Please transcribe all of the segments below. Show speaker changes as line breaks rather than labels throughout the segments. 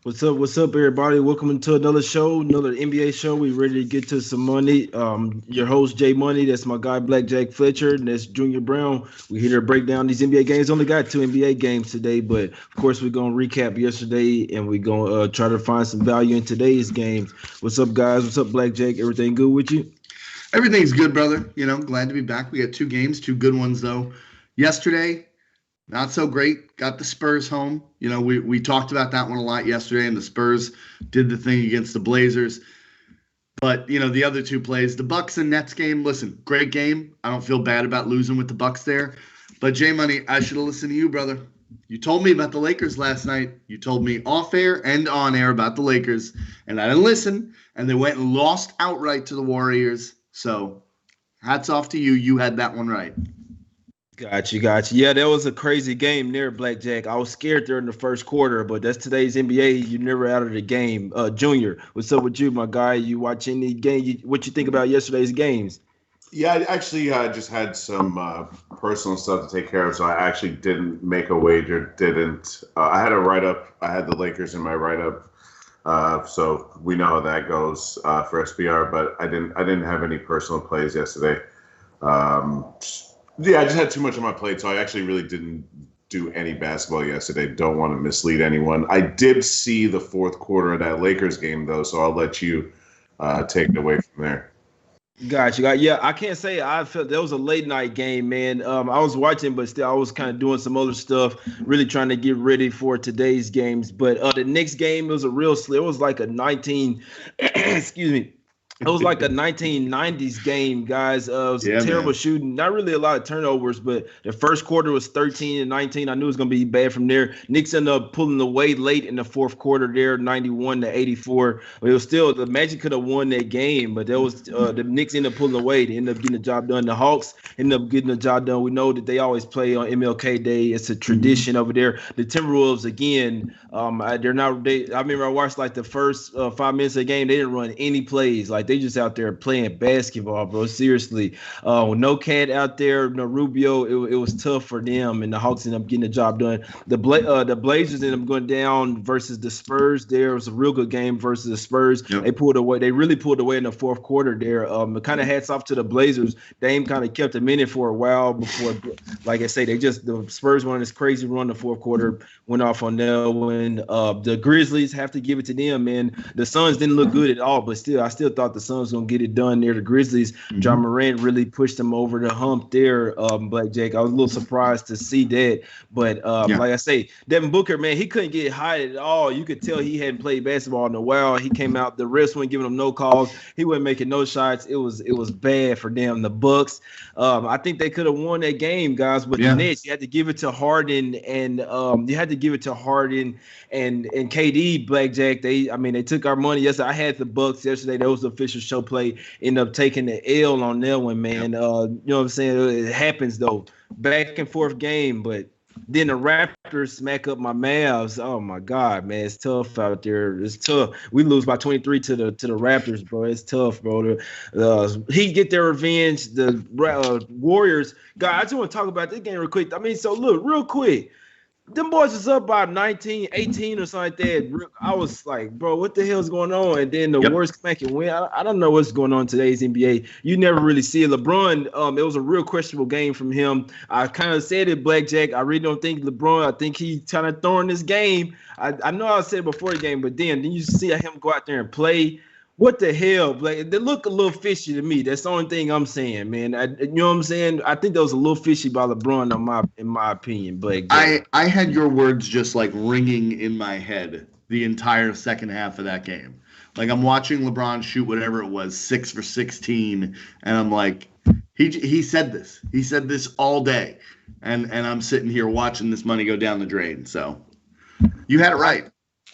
What's up, everybody? Welcome to another show, another NBA show. We ready to get to some money. Your host Jay Money. That's my guy BlackJack Fletcher, and that's Junior Browne. We here to break down these NBA games. Only got two NBA games today, but of course we're gonna recap yesterday, and we're gonna try to find some value in today's games. What's up, guys? What's up, BlackJack? Everything good with you?
Everything's good, brother. Glad to be back. We got two games, two good ones though. Yesterday, not so great. Got the Spurs home. We talked about that one a lot yesterday, and the Spurs did the thing against the Blazers. But the other two plays, the Bucks and Nets game. Listen, great game. I don't feel bad about losing with the Bucks there. But Jay Money, I should have listened to you, brother. You told me about the Lakers last night. You told me off air and on air about the Lakers, and I didn't listen. And they went and lost outright to the Warriors. So, hats off to you. You had that one right.
Got you. Yeah, that was a crazy game there, BlackJack. I was scared there in the first quarter, but that's today's NBA. You're never out of the game. Junior, what's up with you, my guy? You watching the game? What you think about yesterday's games?
Yeah, I actually just had some personal stuff to take care of, so I actually didn't make a wager. I had a write-up. I had the Lakers in my write-up, so we know how that goes for SBR. But I didn't have any personal plays yesterday. Yeah, I just had too much on my plate, so I actually really didn't do any basketball yesterday. Don't want to mislead anyone. I did see the fourth quarter of that Lakers game, though, so I'll let you take it away from there.
Got you. Yeah, I can't say I felt that was a late night game, man. I was watching, but still I was kind of doing some other stuff, really trying to get ready for today's games. But the next game, it was a real it was like a 19 excuse me. It was like a 1990s game, guys. It was terrible shooting. Not really a lot of turnovers, but the first quarter was 13-19. I knew it was going to be bad from there. Knicks ended up pulling away late in the fourth quarter there, 91-84. But it was still, the Magic could have won that game, but that was the Knicks ended up pulling away. They ended up getting the job done. The Hawks ended up getting the job done. We know that they always play on MLK Day. It's a tradition over there. The Timberwolves, again, they're not. I remember I watched like the first 5 minutes of the game. They didn't run any plays. Like they just out there playing basketball, bro. Seriously, no Cat out there, no Rubio. It was tough for them, and the Hawks ended up getting the job done. The Blazers ended up going down versus the Spurs. There was a real good game versus the Spurs. Yep. They pulled away. They really pulled away in the fourth quarter there. Kind of hats off to the Blazers. Dame kind of kept them in it for a while before, like I say, the Spurs went on this crazy run. The fourth quarter went off on them. When the Grizzlies, have to give it to them, man. The Suns didn't look good at all, but still, I still thought the Suns gonna get it done there. The Grizzlies, John Morant really pushed them over the hump there. BlackJack, I was a little surprised to see that, but like I say, Devin Booker, man, he couldn't get hot at all. You could tell he hadn't played basketball in a while. He came out, the refs weren't giving him no calls. He wasn't making no shots. It was bad for them. The Bucks, I think they could have won that game, guys. But the Nets, you had to give it to Harden, and KD. BlackJack, they took our money. Yes, I had the Bucks yesterday. That was the official show play. Ended up taking the L on that one, man. You know what I'm saying? It happens though. Back and forth game, but then the Raptors smack up my Mavs. Oh my God, man, it's tough out there. It's tough. We lose by 23 to the Raptors, bro. It's tough, bro. He get their revenge. The Warriors. God, I just want to talk about this game real quick. So look, real quick. Them boys was up by 19, 18 or something like that. I was like, bro, what the hell's going on? And then the Warriors come back and win. I don't know what's going on in today's NBA. You never really see it. LeBron, it was a real questionable game from him. I kind of said it, BlackJack. I really don't think LeBron, I think he's kind of throwing this game. I know I said it before the game, but then you see him go out there and play. What the hell, Blake? They look a little fishy to me. That's the only thing I'm saying, man. You know what I'm saying? I think that was a little fishy by LeBron, in my opinion. Blake,
I had your words just like ringing in my head the entire second half of that game. Like I'm watching LeBron shoot whatever it was, 6 for 16, and I'm like, he said this. He said this all day, and I'm sitting here watching this money go down the drain. So you had it right.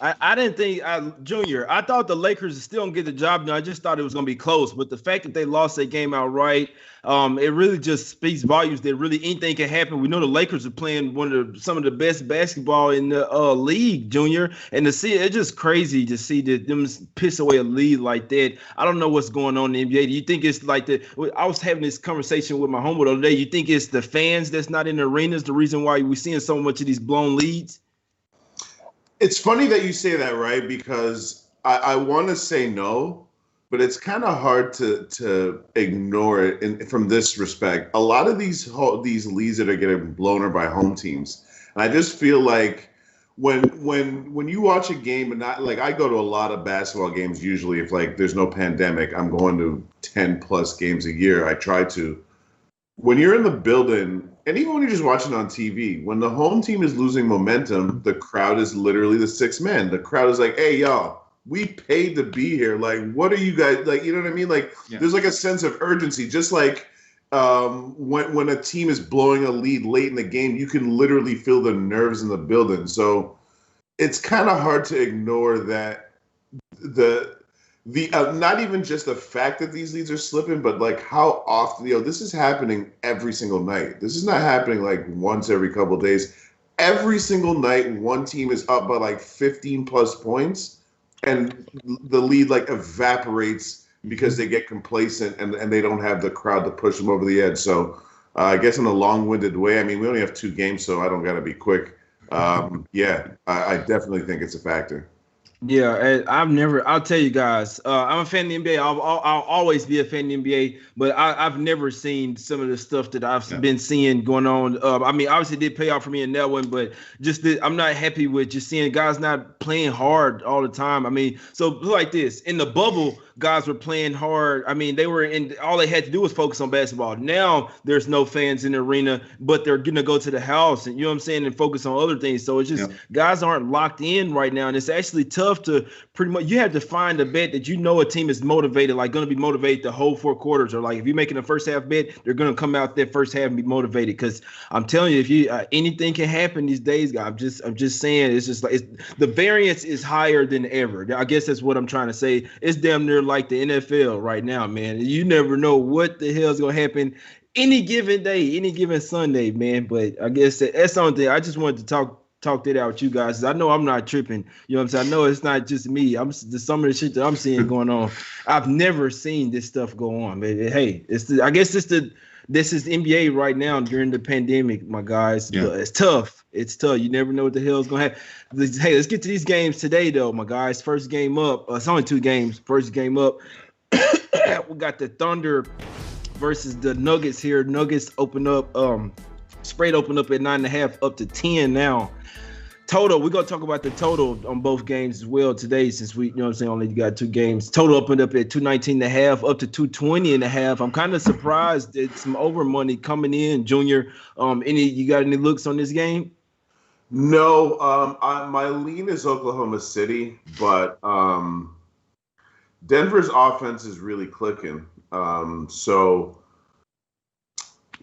I didn't think, Junior, I thought the Lakers still going to get the job done. I just thought it was going to be close. But the fact that they lost that game outright, it really just speaks volumes that really anything can happen. We know the Lakers are playing some of the best basketball in the league, Junior. And to see it's just crazy to see them piss away a lead like that. I don't know what's going on in the NBA. Do you think it's like I was having this conversation with my homeboy the other day. You think it's the fans that's not in the arenas the reason why we're seeing so much of these blown leads?
It's funny that you say that, right? Because I want to say no, but it's kind of hard to ignore it from this respect. A lot of these leads that are getting blown are by home teams, and I just feel like when you watch a game, and not like I go to a lot of basketball games usually if like there's no pandemic, I'm going to 10 plus games a year. I try to. When you're in the building, and even when you're just watching on TV, when the home team is losing momentum, the crowd is literally the sixth man. The crowd is like, hey, y'all, we paid to be here. Like, what are you guys, like, you know what I mean? Like, There's like a sense of urgency. Just like when a team is blowing a lead late in the game, you can literally feel the nerves in the building. So it's kind of hard to ignore that the not even just the fact that these leads are slipping, but like how often, this is happening every single night. This is not happening like once every couple of days. Every single night, one team is up by like 15 plus points, and the lead like evaporates because they get complacent and they don't have the crowd to push them over the edge. So I guess in a long-winded way, I mean, we only have 2 games, so I don't got to be quick. I definitely think it's a factor.
Yeah, and I'll tell you guys, I'm a fan of the NBA. I'll always be a fan of the NBA, but I've never seen some of the stuff that I've been seeing going on. I mean, obviously it did pay off for me in that one, but I'm not happy with just seeing guys not playing hard all the time. I mean, so like this, in the bubble, guys were playing hard. I mean, all they had to do was focus on basketball. Now there's no fans in the arena, but they're going to go to the house and, you know what I'm saying, and focus on other things. So it's just guys aren't locked in right now, and it's actually tough to pretty much, you have to find a bet that a team is motivated, like going to be motivated the whole 4 quarters, or like if you're making a first half bet, they're going to come out that first half and be motivated. Because I'm telling you, if you anything can happen these days, guys. I'm just saying, it's just like the variance is higher than ever. I guess that's what I'm trying to say. It's damn near like the NFL right now, man. You never know what the hell is going to happen any given day, any given Sunday, man. But I guess that's something I just wanted to talk that out with you guys. I know I'm not tripping. You know what I'm saying? I know it's not just me. Some of the shit that I'm seeing going on. I've never seen this stuff go on, man. Hey, I guess this is the NBA right now during the pandemic, my guys. Yeah. But it's tough. It's tough. You never know what the hell is going to happen. Hey, let's get to these games today, though, my guys. First game up. It's only 2 games. First game up. We got the Thunder versus the Nuggets here. Nuggets open up, spread open up at 9.5, up to 10 now. Total, we're going to talk about the total on both games as well today, since we, you know what I'm saying, only got 2 games. Total opened up at 219.5, up to 220.5. I'm kind of surprised that some over money coming in, Junior. You got any looks on this game?
No, my lean is Oklahoma City, but Denver's offense is really clicking. So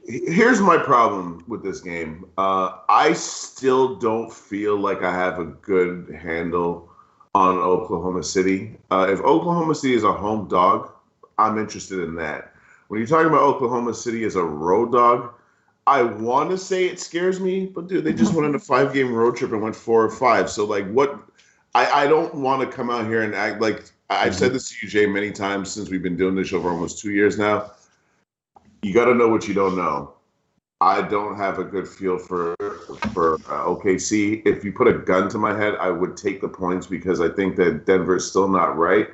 here's my problem with this game. I still don't feel like I have a good handle on Oklahoma City. If Oklahoma City is a home dog, I'm interested in that. When you're talking about Oklahoma City as a road dog, I want to say it scares me, but dude, they just went on a 5-game road trip and went 4 or 5. So like, what? I don't want to come out here and act like I've said this to you, Jay, many times since we've been doing this show for almost 2 years now. You got to know what you don't know. I don't have a good feel for OKC. If you put a gun to my head, I would take the points because I think that Denver is still not right.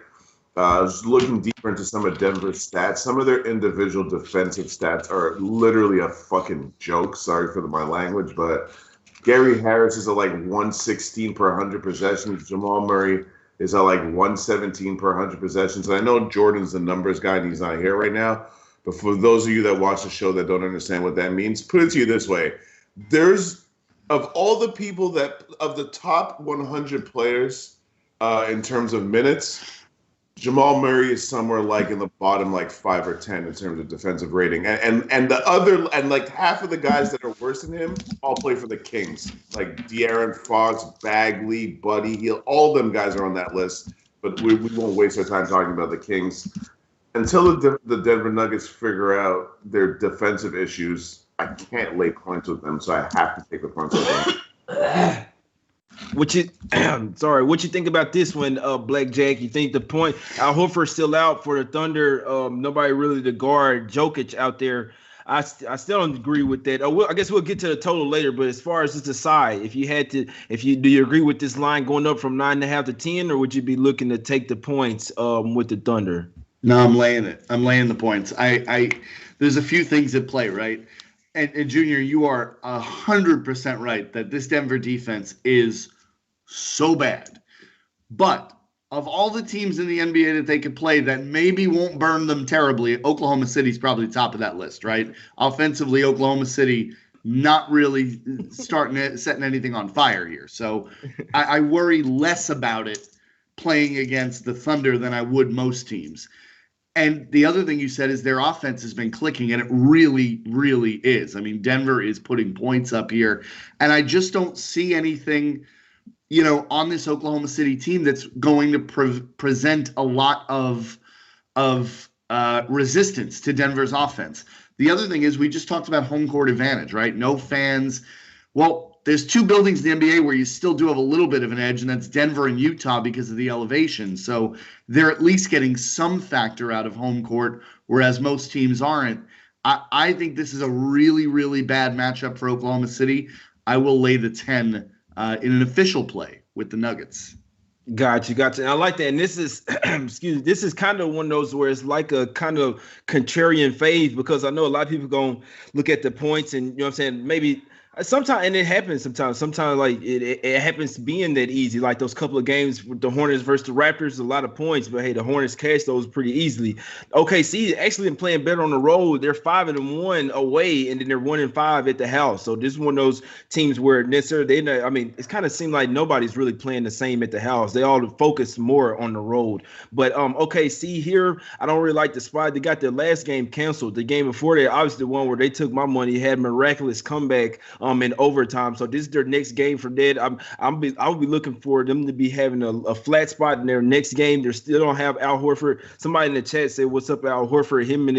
I was looking deeper into some of Denver's stats. Some of their individual defensive stats are literally a fucking joke. Sorry for my language, but Gary Harris is at like 116 per 100 possessions. Jamal Murray is at like 117 per 100 possessions. And I know Jordan's the numbers guy and he's not here right now. But for those of you that watch the show that don't understand what that means, put it to you this way. Of all the people of the top 100 players in terms of minutes, Jamal Murray is somewhere like in the bottom like 5 or 10 in terms of defensive rating. And the other, and like half of the guys that are worse than him all play for the Kings. Like De'Aaron Fox, Bagley, Buddy Hield, all them guys are on that list. But we won't waste our time talking about the Kings. Until the Denver Nuggets figure out their defensive issues, I can't lay points with them, so I have to take the points with them.
What you think about this one, BlackJack? You think the point, Al Horford's still out for the Thunder? Nobody really to guard Jokic out there. I still don't agree with that. I guess we'll get to the total later. But as far as just the side, do you agree with this line going up from 9.5 to 10, or would you be looking to take the points with the Thunder?
No, I'm laying it. I'm laying the points. There's a few things at play, right? And Junior, you are 100% right that this Denver defense is so bad. But of all the teams in the NBA that they could play that maybe won't burn them terribly, Oklahoma City's probably top of that list, right? Offensively, Oklahoma City not really setting anything on fire here. So I worry less about it playing against the Thunder than I would most teams. And the other thing you said is their offense has been clicking, and it really, really is. I mean, Denver is putting points up here, and I just don't see anything, on this Oklahoma City team that's going to present a lot of resistance to Denver's offense. The other thing is we just talked about home court advantage, right? No fans. Well, there's two buildings in the NBA where you still do have a little bit of an edge, and that's Denver and Utah because of the elevation. So they're at least getting some factor out of home court, whereas most teams aren't. I think this is a really, really bad matchup for Oklahoma City. I will lay the 10 in an official play with the Nuggets.
Gotcha. And I like that. And this is, this is kind of one of those where it's like a kind of contrarian fade, because I know a lot of people going to look at the points and, maybe sometimes, and it happens sometimes like it happens being that easy, like those couple of games with the Hornets versus the Raptors, a lot of points, but hey, the Hornets cashed those pretty easily. OKC actually been playing better on the road. They're 5-1 away, and then they're 1-5 at the house. So this is one of those teams where necessarily it's kind of seemed like nobody's really playing the same at the house. They all focus more on the road. But OKC here, I don't really like the spot. They got their last game canceled. The game before that, obviously the one where they took my money, had miraculous comeback in overtime. So this is their next game for that. I'll be looking for them to be having a flat spot in their next game. They still don't have Al Horford. Somebody in the chat said, "What's up, Al Horford?" Him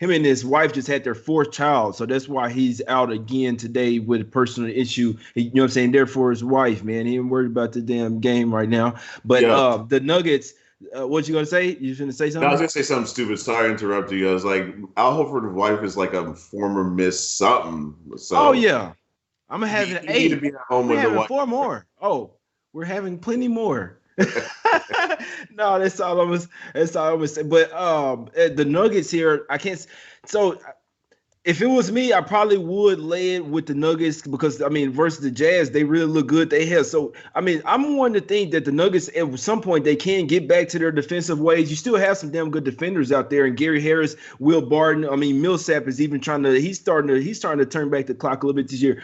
and his wife just had their fourth child, so that's why he's out again today with a personal issue. Therefore, his wife, man, he ain't worried about the damn game right now. But the Nuggets. What you gonna say? You gonna say something?
No, I was gonna say something stupid. Sorry to interrupt you guys. Like Al Horford's wife is like a former Miss something. So
oh yeah, I'm gonna have 8.
To be at home
we're
with
having
the
4 more. Oh, we're having plenty more. No, that's all I'm gonna say. But the Nuggets here, I can't. So if it was me, I probably would lay it with the Nuggets because, versus the Jazz, they really look good. I'm one to think that the Nuggets, at some point, they can get back to their defensive ways. You still have some damn good defenders out there, and Gary Harris, Will Barton. Millsap is even he's starting to turn back the clock a little bit this year.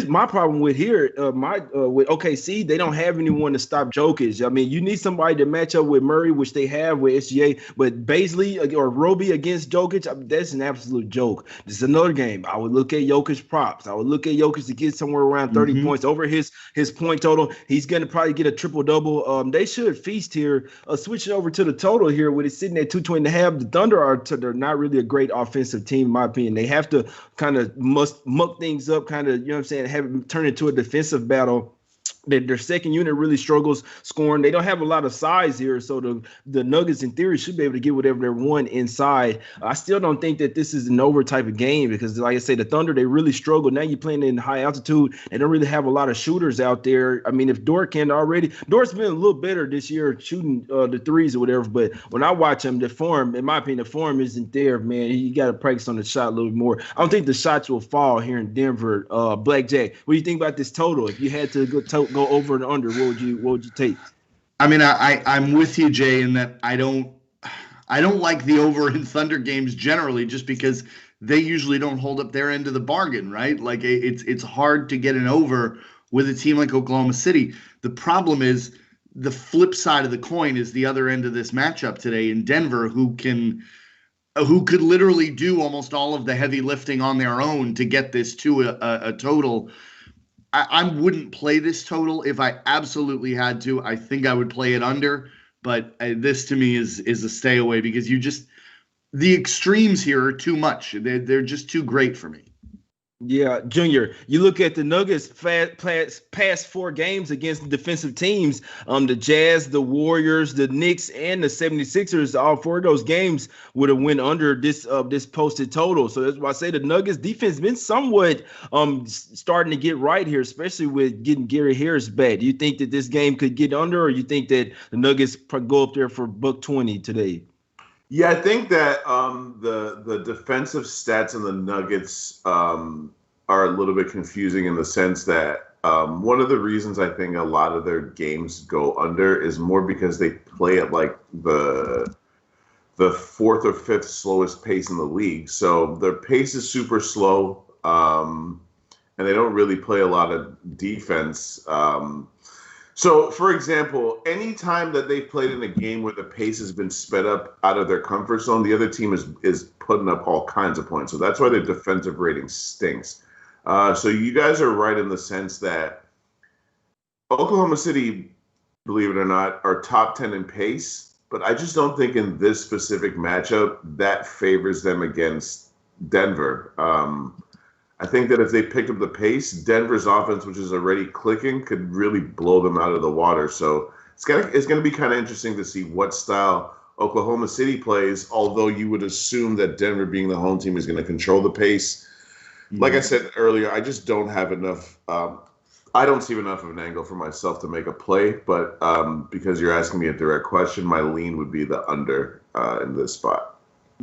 My problem with here, with OKC, they don't have anyone to stop Jokic. You need somebody to match up with Murray, which they have with SGA, but Baisley or Roby against Jokic, that's an absolute joke. This is another game. I would look at Jokic props. I would look at Jokic to get somewhere around 30 points over his point total. He's going to probably get a triple-double. They should feast here. Switching over to the total here, with it sitting at 220.5. The Thunder they're not really a great offensive team, in my opinion. They have to kind of muck things up, have it turn into a defensive battle. Their second unit really struggles scoring. They don't have a lot of size here, so the Nuggets, in theory, should be able to get whatever they want inside. I still don't think that this is an over type of game because, like I say, the Thunder, they really struggle. Now you're playing in high altitude. They don't really have a lot of shooters out there. If Dort's been a little better this year shooting the threes or whatever, but when I watch him, the form, in my opinion, the form isn't there, man. You got to practice on the shot a little bit more. I don't think the shots will fall here in Denver. BlackJack, what do you think about this total? If you had to go over and under, what would you take?
I'm with you, Jay, in that I don't like the over in Thunder games generally, just because they usually don't hold up their end of the bargain, right? Like it's hard to get an over with a team like Oklahoma City. The problem is the flip side of the coin is the other end of this matchup today in Denver, who could literally do almost all of the heavy lifting on their own to get this to a total. I wouldn't play this total if I absolutely had to. I think I would play it under, but this to me is a stay away because the extremes here are too much. They're just too great for me.
Yeah, Junior, you look at the Nuggets past 4 games against the defensive teams, the Jazz, the Warriors, the Knicks, and the 76ers, all 4 of those games would have went under this posted total. So that's why I say the Nuggets defense has been somewhat starting to get right here, especially with getting Gary Harris back. Do you think that this game could get under, or you think that the Nuggets go up there for buck 20 today?
Yeah, I think that the defensive stats in the Nuggets are a little bit confusing in the sense that one of the reasons I think a lot of their games go under is more because they play at like the fourth or fifth slowest pace in the league. So their pace is super slow, and they don't really play a lot of defense. So, for example, any time that they've played in a game where the pace has been sped up out of their comfort zone, the other team is putting up all kinds of points. So that's why their defensive rating stinks. So you guys are right in the sense that Oklahoma City, believe it or not, are top 10 in pace. But I just don't think in this specific matchup that favors them against Denver. I think that if they picked up the pace, Denver's offense, which is already clicking, could really blow them out of the water. So it's going to be kind of interesting to see what style Oklahoma City plays, although you would assume that Denver, being the home team, is going to control the pace. Mm-hmm. Like I said earlier, I just don't have enough I don't see enough of an angle for myself to make a play, but because you're asking me a direct question, my lean would be the under in this spot.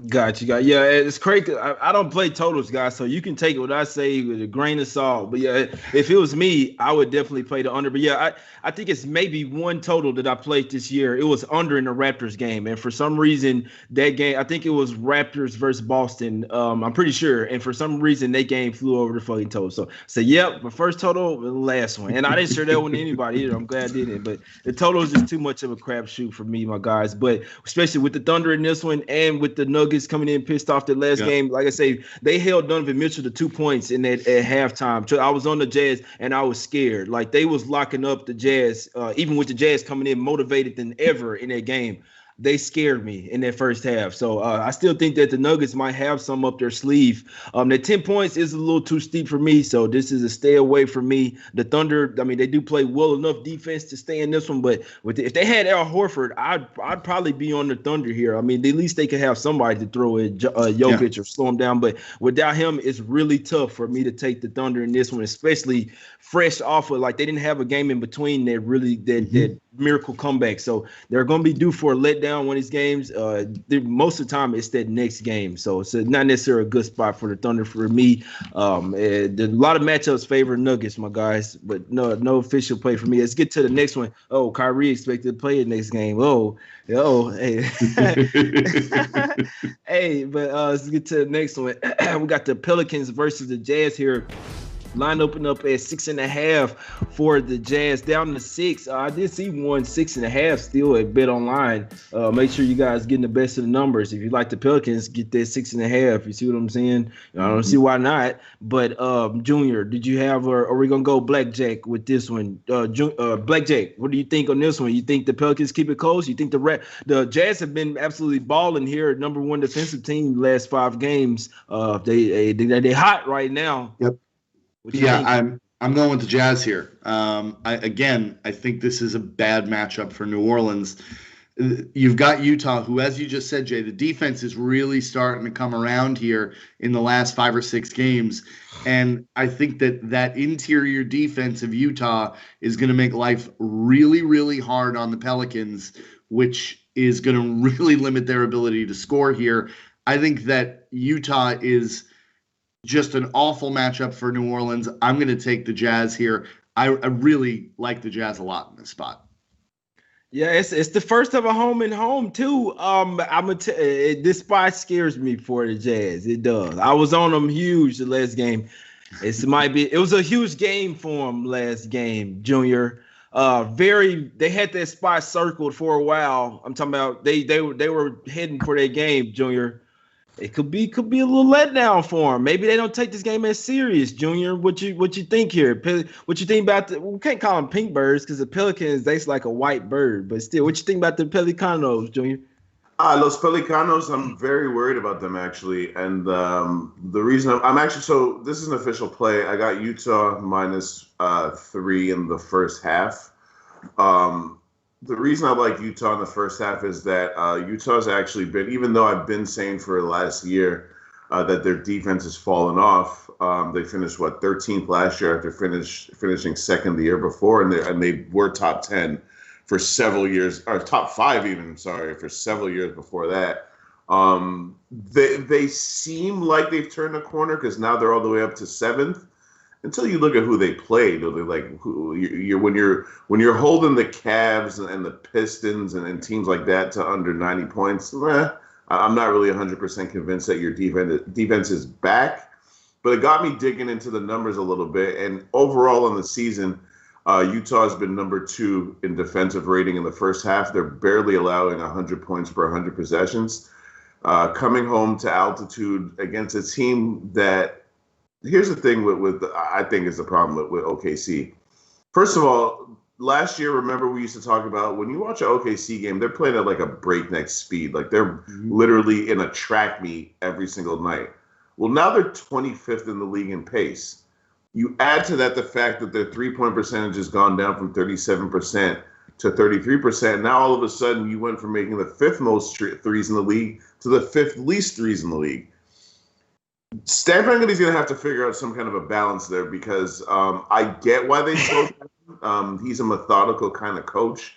Got you. Yeah, it's crazy. I don't play totals, guys, so you can take what I say with a grain of salt. But yeah, if it was me, I would definitely play the under. But yeah, I think it's maybe one total that I played this year. It was under in the Raptors game, and for some reason that game, I think it was Raptors versus Boston. I'm pretty sure, and for some reason that game flew over the fucking total. So yep, my first total, the last one, and I didn't share that with anybody either. I'm glad I didn't, but the total is just too much of a crapshoot for me, my guys. But especially with the Thunder in this one, and with the Nuggets coming in pissed off the last game. Like I say, they held Donovan Mitchell to 2 points in that at halftime. So I was on the Jazz and I was scared. Like they was locking up the Jazz, even with the Jazz coming in motivated than ever in that game. They scared me in that first half. So I still think that the Nuggets might have some up their sleeve. That 10 points is a little too steep for me, so this is a stay away from me. The Thunder, I mean, they do play well enough defense to stay in this one, but if they had Al Horford, I'd probably be on the Thunder here. I mean, at least they could have somebody to throw at Jokic or slow him down, but without him, it's really tough for me to take the Thunder in this one, especially fresh off of, like, they didn't have a game in between that really that miracle comeback. So they're going to be due for a letdown one of these games. Most of the time it's that next game. So it's not necessarily a good spot for the Thunder for me. A lot of matchups favor Nuggets, my guys, but no official play for me. Let's get to the next one. Oh, Kyrie expected to play the next game. Hey. Hey, but let's get to the next one. We got the Pelicans versus the Jazz here. Line opened up at 6.5 for the Jazz, down to 6. I did see 6.5 still at Bet Online. Make sure you guys getting the best of the numbers. If you like the Pelicans, get that 6.5. You see what I'm saying? I don't see why not. But Junior, did you have, or are we gonna go BlackJack with this one? BlackJack, what do you think on this one? You think the Pelicans keep it close? You think the Jazz have been absolutely balling here, number one defensive team the last 5 games? They hot right now.
Yep. Yeah, I'm going with the Jazz here. I think this is a bad matchup for New Orleans. You've got Utah, who, as you just said, Jay, the defense is really starting to come around here in the last 5 or 6 games. And I think that interior defense of Utah is going to make life really, really hard on the Pelicans, which is going to really limit their ability to score here. I think that Utah is just an awful matchup for New Orleans. I'm going to take the Jazz here. I really like the Jazz a lot in this spot.
Yeah, it's the first of a home and home too. This spot scares me for the Jazz. It does. I was on them huge the last game. It was a huge game for them last game, Junior. They had that spot circled for a while. I'm talking about they were heading for their game, Junior. It could be a little letdown for them. Maybe they don't take this game as serious, Junior. What you think here? What you think about we can't call them pink birds because the Pelicans, they's like a white bird, but still, what you think about the Pelicanos, Junior?
Los Pelicanos, I'm very worried about them actually, and the reason I'm actually so this is an official play. I got Utah minus 3 in the first half. The reason I like Utah in the first half is that Utah's actually been, even though I've been saying for the last year that their defense has fallen off. They finished 13th last year after finishing second the year before, and they were top 10 for several years, or top 5 even. Sorry, for several years before that. They seem like they've turned a corner because now they're all the way up to 7th. Until you look at who they played, they're like when you're holding the Cavs and the Pistons and teams like that to under 90 points. I'm not really 100% convinced that your defense is back, but it got me digging into the numbers a little bit. And overall in the season, Utah has been number 2 in defensive rating in the first half. They're barely allowing 100 points per 100 possessions. Coming home to altitude against a team that. Here's the thing with I think is the problem with OKC. First of all, last year, remember we used to talk about when you watch an OKC game, they're playing at like a breakneck speed. Like they're literally in a track meet every single night. Well, now they're 25th in the league in pace. You add to that the fact that their 3-point percentage has gone down from 37% to 33%. Now all of a sudden you went from making the 5th most threes in the league to the 5th least threes in the league. Stan Van Gundy's going to have to figure out some kind of a balance there because I get why they slowed down. He's a methodical kind of coach.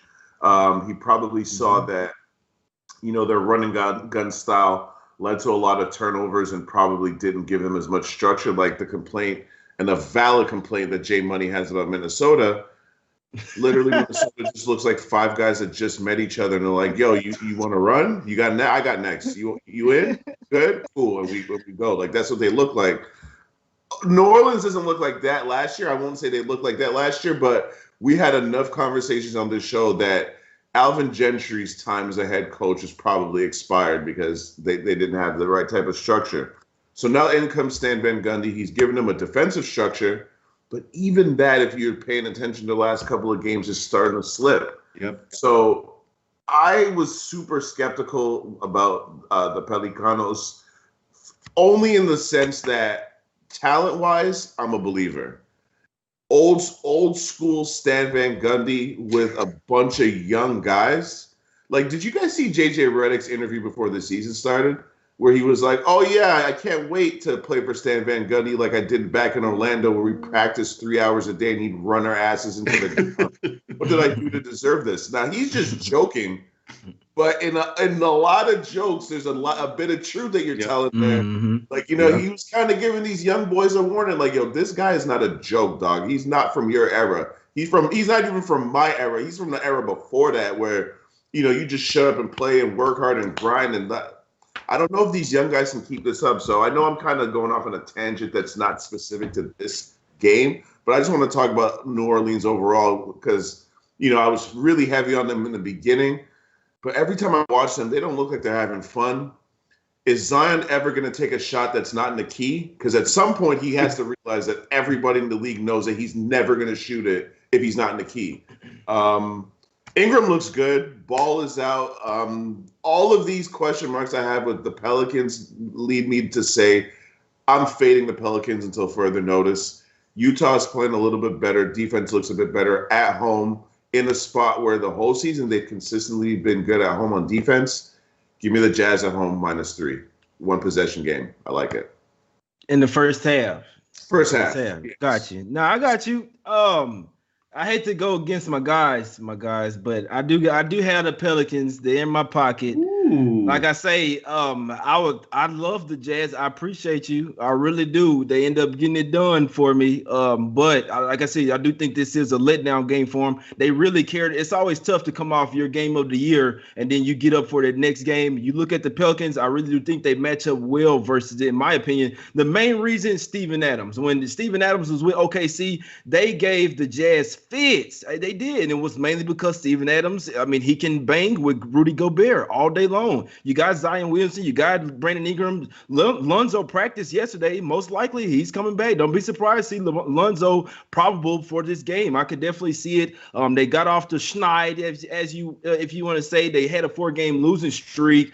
He probably saw that, their running gun style led to a lot of turnovers and probably didn't give him as much structure, like the complaint and the valid complaint that Jay Money has about Minnesota. Literally, Minnesota just looks like 5 guys that just met each other and they're like, "Yo, you want to run? You got I got next. You in? Good, cool." And we go. Like that's what they look like. New Orleans doesn't look like that last year. I won't say they looked like that last year, but we had enough conversations on this show that Alvin Gentry's time as a head coach is probably expired because they didn't have the right type of structure. So now in comes Stan Van Gundy. He's given them a defensive structure. But even that, if you're paying attention to the last couple of games, is starting to slip.
Yep.
So I was super skeptical about the Pelicanos, only in the sense that talent-wise, I'm a believer. Old school Stan Van Gundy with a bunch of young guys. Like, did you guys see JJ Redick's interview before the season started? Where he was like, "Oh yeah, I can't wait to play for Stan Van Gundy like I did back in Orlando, where we practiced 3 hours a day and he'd run our asses into the. What did I do to deserve this?" Now he's just joking, but in a lot of jokes, there's a bit of truth that you're telling there. Like he was kind of giving these young boys a warning, like, "Yo, this guy is not a joke, dog. He's not from your era. He's not even from my era. He's from the era before that, where you just shut up and play and work hard and grind and that." I don't know if these young guys can keep this up. So I know I'm kind of going off on a tangent that's not specific to this game, but I just want to talk about New Orleans overall because, I was really heavy on them in the beginning, but every time I watch them, they don't look like they're having fun. Is Zion ever going to take a shot that's not in the key? Because at some point he has to realize that everybody in the league knows that he's never going to shoot it if he's not in the key. Ingram looks good. Ball is out. All of these question marks I have with the Pelicans lead me to say I'm fading the Pelicans until further notice. Utah's playing a little bit better. Defense looks a bit better at home in a spot where the whole season they've consistently been good at home on defense. Give me the Jazz at home -3. 1 possession game. I like it.
In the first half.
First half.
Yes. Got you. Now I got you. I hate to go against my guys, but I do have the Pelicans. They're in my pocket. Ooh. Like I say, I love the Jazz. I appreciate you. I really do. They end up getting it done for me. But like I said, I do think this is a letdown game for them. They really cared. It's always tough to come off your game of the year and then you get up for the next game. You look at the Pelicans. I really do think they match up well versus, in my opinion, the main reason Steven Adams. When Steven Adams was with OKC, they gave the Jazz fits. They did. And it was mainly because Steven Adams, he can bang with Rudy Gobert all day long. alone. You got Zion Williamson, you got Brandon Ingram. Lonzo practiced yesterday. Most likely he's coming back. Don't be surprised to see Lonzo probable for this game. I could definitely see it. They got off the schneid, as you if you want to say. They had a 4-game losing streak.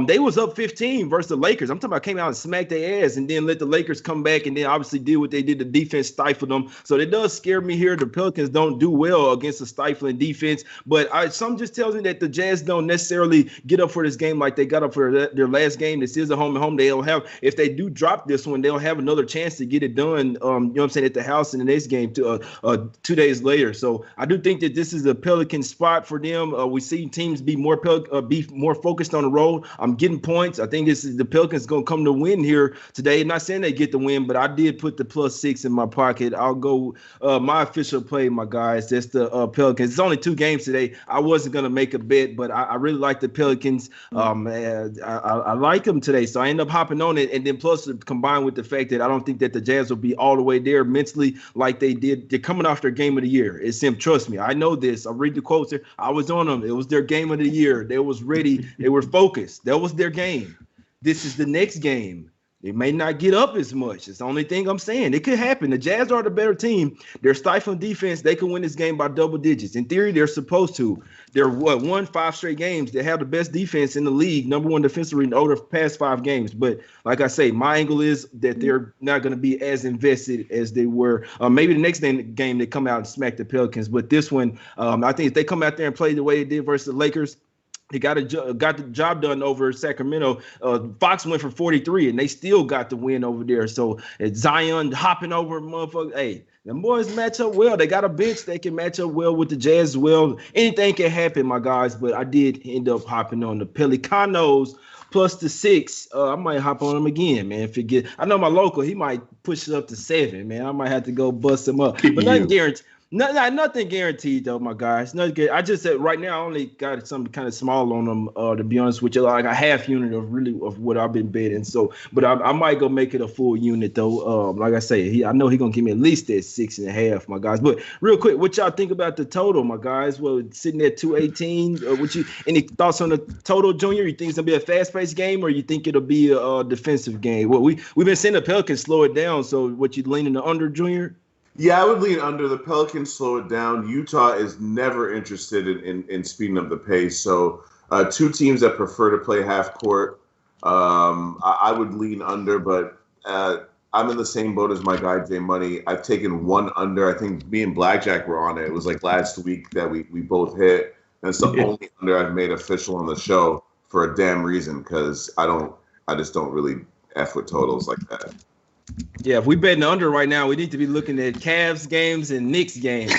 They was up 15 versus the Lakers. I'm talking about came out and smacked their ass and then let the Lakers come back and then obviously did what they did. The defense stifled them. So it does scare me here. The Pelicans don't do well against a stifling defense, but some just tells me that the Jazz don't necessarily get up for this game like they got up for their last game. This is a home and home. They'll have, if they do drop this one, they'll have another chance to get it done. You know what I'm saying, at the house in the next game 2 days later. So I do think that this is a Pelican spot for them. We see teams be more focused on the road. I'm getting points. I think this is the Pelicans going to come to win here today. I'm not saying they get the win, but I did put the +6 in my pocket. I'll go my official play, my guys. That's the Pelicans. It's only 2 games today. I wasn't going to make a bet, but I really like the Pelicans. I like them today, so I end up hopping on it. And then plus combined with the fact that I don't think that the Jazz will be all the way there mentally like they did. They're coming off their game of the year. It's him. Trust me. I know this. I read the quotes there. I was on them. It was their game of the year. They was ready. They were focused. That was their game. This is the next game. They may not get up as much. It's the only thing I'm saying. It could happen. The Jazz are the better team. They're stifling defense. They can win this game by double digits. In theory, they're supposed to. They're won 5 straight games. They have the best defense in the league, number 1 defensively in the past 5 games. But like I say, my angle is that they're not going to be as invested as they were. Maybe the next game they come out and smack the Pelicans. But this one, I think if they come out there and play the way they did versus the Lakers, they got the job done over Sacramento. Fox went for 43, and they still got the win over there. So Zion hopping over, motherfucker. Hey, the boys match up well. They got a bench. They can match up well with the Jazz as well. Anything can happen, my guys. But I did end up hopping on the Pelicanos plus the 6. I might hop on them again, man. I know my local, he might push it up to 7, man. I might have to go bust him up. But nothing guaranteed. Nothing guaranteed though, my guys. Nothing good. I just said right now I only got something kind of small on them. To be honest with you, like a half unit of what I've been betting. So, but I might go make it a full unit though. Like I say, I know he's gonna give me at least that 6.5, my guys. But real quick, what y'all think about the total, my guys? Well, sitting at 218. Any thoughts on the total, Junior? You think it's gonna be a fast-paced game, or you think it'll be a defensive game? Well, we've been seeing the Pelicans slow it down. So, what you leaning the under, Junior?
Yeah, I would lean under. The Pelicans slow it down. Utah is never interested in speeding up the pace. So 2 teams that prefer to play half court. I would lean under, but I'm in the same boat as my guy Jay Money. I've taken 1 under. I think me and BlackJack were on it. It was like last week that we both hit. And it's the only under I've made official on the show for a damn reason, because I just don't really F with totals like that.
Yeah, if we betting under right now, we need to be looking at Cavs games and Knicks games.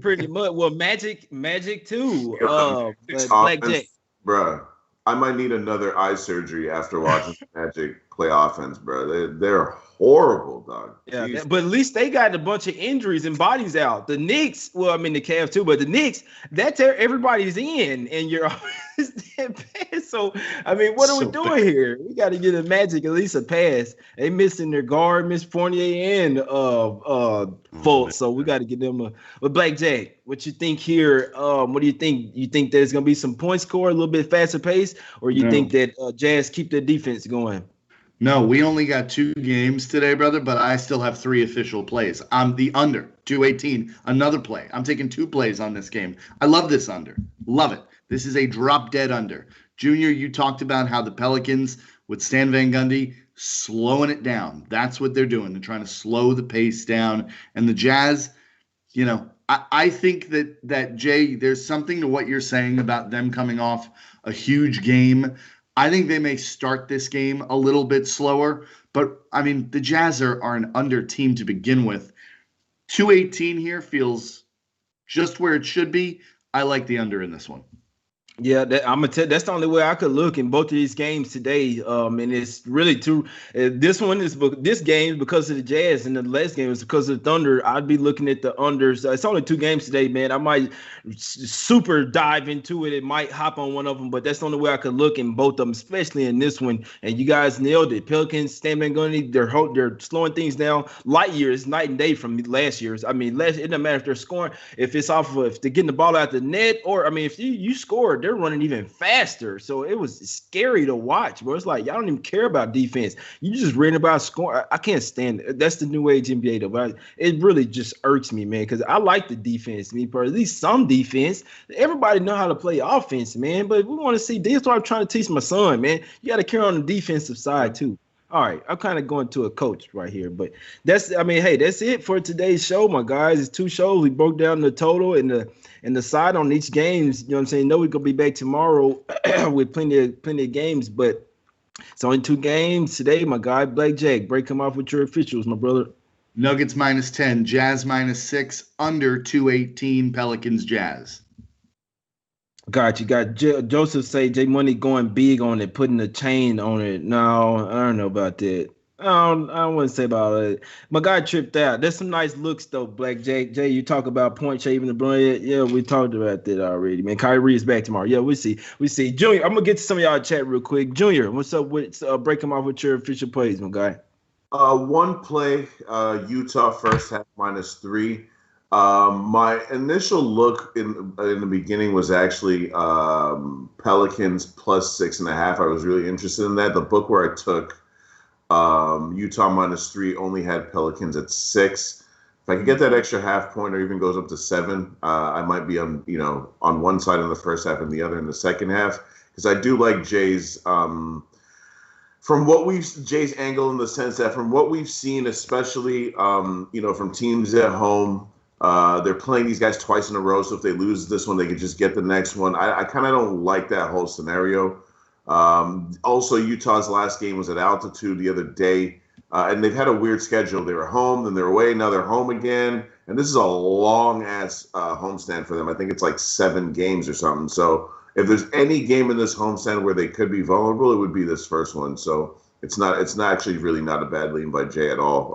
Pretty much. Well, Magic too. BlackJack.
Bruh, I might need another eye surgery after watching Magic play offense, bro. They're horrible, dog.
Yeah, but at least they got a bunch of injuries and bodies out. The Knicks, well, I mean the Cavs too, but the Knicks, that's everybody's in, and you're always that bad. So, I mean, what are we doing here? We got to give the Magic at least a pass. They missing their guard, Miss Fournier and Fultz, so we got to give them a. But BlackJack, what you think here? What do you think? You think there's gonna be some point score, a little bit faster pace, or you think that Jazz keep their defense going?
No, we only got 2 games today, brother, but I still have 3 official plays. I'm the under, 218, another play. I'm taking 2 plays on this game. I love this under. Love it. This is a drop-dead under. Junior, you talked about how the Pelicans with Stan Van Gundy slowing it down. That's what they're doing. They're trying to slow the pace down. And the Jazz, you know, I think that Jay, there's something to what you're saying about them coming off a huge game. I think they may start this game a little bit slower, but I mean, the Jazz are an under team to begin with. 218 here feels just where it should be. I like the under in this one.
Yeah, I'm gonna tell. That's the only way I could look in both of these games today. And it's really too. This game because of the Jazz, and the last game is because of the Thunder. I'd be looking at the unders. It's only 2 games today, man. I might super dive into it. It might hop on one of them, but that's the only way I could look in both of them, especially in this one. And you guys nailed it. Pelicans, Stan Van Gundy, they're slowing things down. Light years, night and day from last year's. I mean, it doesn't matter if they're scoring, if it's off of, if they're getting the ball out the net, or I mean, if you scored. they're running even faster. So it was scary to watch, bro. It's like y'all don't even care about defense. You just reading about scoring. I can't stand it. That's the new age NBA though. But it really just irks me, man, because I like the defense. Me personally, at least some defense. Everybody know how to play offense, man. But we want to see. That's what I'm trying to teach my son, man. You got to carry on the defensive side too. All right, I'm kind of going to a coach right here, but that's it for today's show, my guys. It's 2 shows. We broke down the total and the side on each games. You know what I'm saying? No, we're gonna be back tomorrow with plenty of games, but it's only 2 games today, my guy. BlackJack, break them off with your officials, my brother.
Nuggets -10, Jazz -6, under 218, Pelicans Jazz.
Got you. Got Joseph say J Money going big on it, putting a chain on it. No, I don't know about that. I don't want to say about it. My guy tripped out. There's some nice looks though, BlackJack. Jay, you talk about point shaving the brilliant. Yeah, we talked about that already, man. Kyrie is back tomorrow. Yeah, we see. Junior, I'm gonna get to some of y'all chat real quick. Junior, what's up with break them off with your official plays, my guy?
One play, Utah first half -3. My initial look in the beginning was actually Pelicans +6.5. I was really interested in that. The book where I took Utah -3 only had Pelicans at 6. If I could get that extra half point, or even goes up to 7, I might be on one side in the first half and the other in the second half, because I do like Jay's Jay's angle, in the sense that from what we've seen, especially from teams at home. They're playing these guys twice in a row, so if they lose this one, they could just get the next one. I kind of don't like that whole scenario. Also, Utah's last game was at altitude the other day, and they've had a weird schedule. They were home, then they're away, now they're home again, and this is a long-ass homestand for them. I think it's like 7 games or something. So if there's any game in this homestand where they could be vulnerable, it would be this first one. So it's not actually really not a bad lean by Jay at all.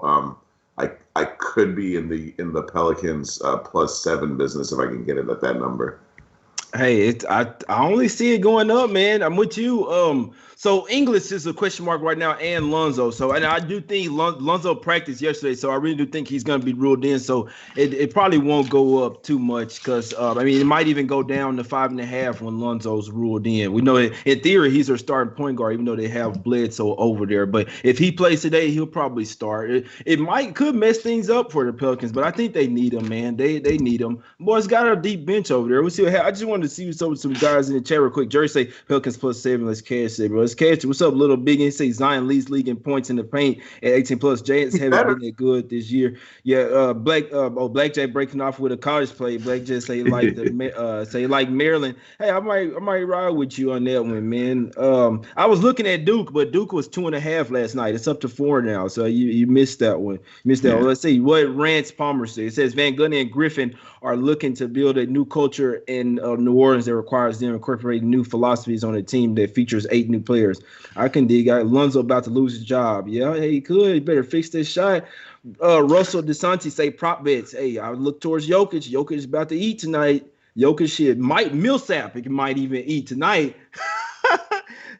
I could be in the Pelicans +7 business if I can get it at that number.
Hey, I only see it going up, man. I'm with you. So English is a question mark right now, and Lonzo. So, and I do think Lonzo practiced yesterday, so I really do think he's going to be ruled in. So it probably won't go up too much, because it might even go down to 5.5 when Lonzo's ruled in. We know that in theory he's their starting point guard, even though they have Bledsoe over there. But if he plays today, he'll probably start. It could mess things up for the Pelicans, but I think they need him, man. They need him. Boys got a deep bench over there. We'll see what happens. I just wanted to see some guys in the chat real quick. Jerry say Pelicans +7. Let's cash it, bro. Let's cash it. What's up, little big? He say Zion leads league in points in the paint at 18+. Jazz haven't been that good this year. Yeah, BlackJack breaking off with a college play. BlackJack say like Maryland. Hey, I might ride with you on that one, man. I was looking at Duke, but Duke was 2.5 last night. It's up to 4 now, so you missed that one. One. Let's see what Rance Palmer says. It says Van Gundy and Griffin are looking to build a new culture in New Orleans that requires them incorporating new philosophies on a team that features 8 new players. I can dig. Lonzo about to lose his job. Yeah, hey, he could. He better fix this shot. Russell DeSantis say prop bets. Hey, I look towards Jokic. Jokic is about to eat tonight. Jokic shit might Millsap. He might even eat tonight.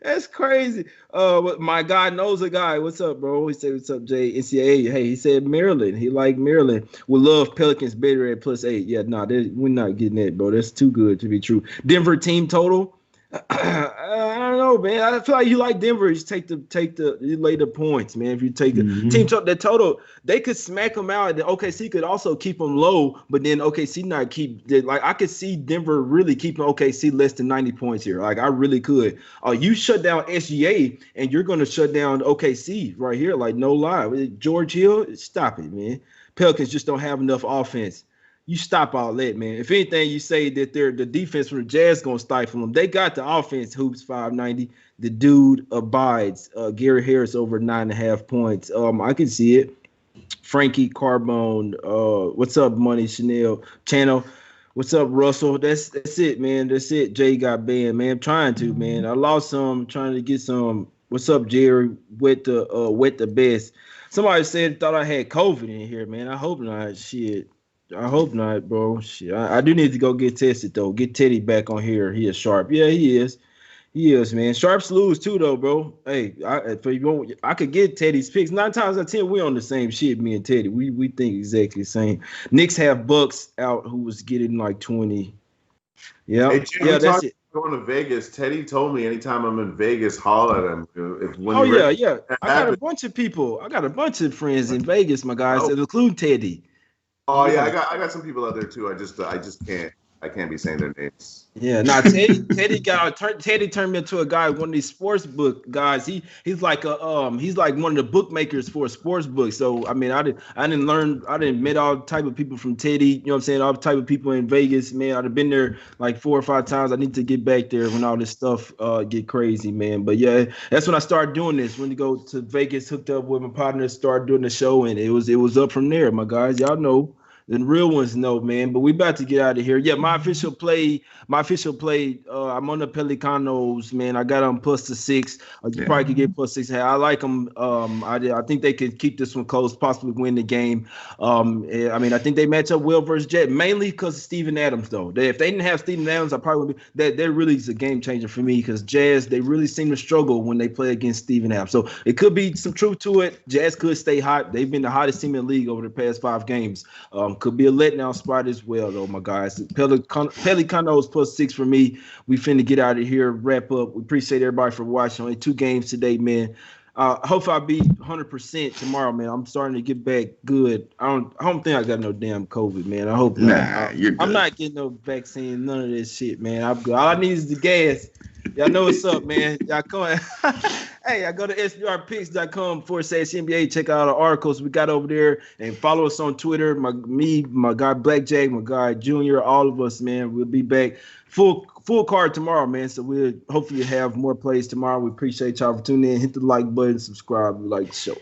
That's crazy. My guy knows a guy. What's up, bro? He said, what's up, Jay? NCAA. Hey, he said Maryland. He like Maryland. We love Pelicans better at +8. Yeah, we're not getting that, bro. That's too good to be true. Denver team total. I don't know, man. I feel like you like Denver. You lay the points, man. If you take the team total, they could smack them out. The OKC could also keep them low, but then OKC not keep. Like I could see Denver really keeping OKC less than 90 points here. Like I really could. You shut down SGA, and you're going to shut down OKC right here. Like no lie, George Hill, stop it, man. Pelicans just don't have enough offense. You stop all that, man. If anything, you say that the defense from the Jazz going to stifle them. They got the offense, Hoops 590. The dude abides. Gary Harris over 9.5 points. I can see it. Frankie Carbone. What's up, Money Chanel? Channel. What's up, Russell? That's it, man. That's it. Jay got banned, man. I'm trying to, man. I lost some. Trying to get some. What's up, Jerry? Wet the best. Somebody thought I had COVID in here, man. I hope not. Shit. I hope not, bro. Shit, I do need to go get tested though. Get Teddy back on here. He is sharp. Yeah, he is. He is, man. Sharps lose too, though, bro. Hey, I could get Teddy's picks. 9 times out of 10, we on the same shit. Me and Teddy, we think exactly the same. Knicks have Bucks out, who was getting like 20. Yeah,
Hey, Jim,
that's it.
going to Vegas, Teddy told me anytime I'm in Vegas, holler at him.
Yeah. I got a bunch of people. I got a bunch of friends in Vegas, my guys, including Teddy.
Oh yeah, I got some people out there too. I just can't be saying their names.
Yeah, Teddy turned me into a guy, one of these sports book guys. He's like one of the bookmakers for a sports book. So I mean, I didn't meet all type of people from Teddy, you know what I'm saying, all type of people in Vegas, man. I'd have been there like 4 or 5 times. I need to get back there when all this stuff get crazy, man. But yeah, that's when I started doing this. When you go to Vegas, hooked up with my partner, started doing the show, and it was up from there, my guys. Y'all know. The real ones know, man. But we about to get out of here. Yeah, my official play. I'm on the Pelicanos, man. I got them plus the 6. You probably could get plus 6. I like them. I think they can keep this one close, possibly win the game. I mean, I think they match up well versus Jet, mainly because of Steven Adams, though. If they didn't have Steven Adams, I probably would be. That really is a game changer for me because Jazz, they really seem to struggle when they play against Steven Adams. So it could be some truth to it. Jazz could stay hot. They've been the hottest team in the league over the past 5 games. Could be a letdown spot as well, though, my guys. Pelicanos plus 6 for me. We finna get out of here, wrap up. We appreciate everybody for watching. Only 2 games today, man. Hopefully I'll be 100% tomorrow, man. I'm starting to get back good. I don't think I got no damn COVID, man. I hope not.
You're good.
I'm not getting no vaccine, none of this shit, man. I'm good. All I need is the gas. Y'all know what's up, man. Y'all come. Hey, I go to sbrpicks.com/NBA. Check out our articles we got over there and follow us on Twitter. My guy BlackJack, my guy Junior, all of us, man. We'll be back full card tomorrow, man. So we'll hopefully have more plays tomorrow. We appreciate y'all for tuning in. Hit the like button, subscribe, like the show.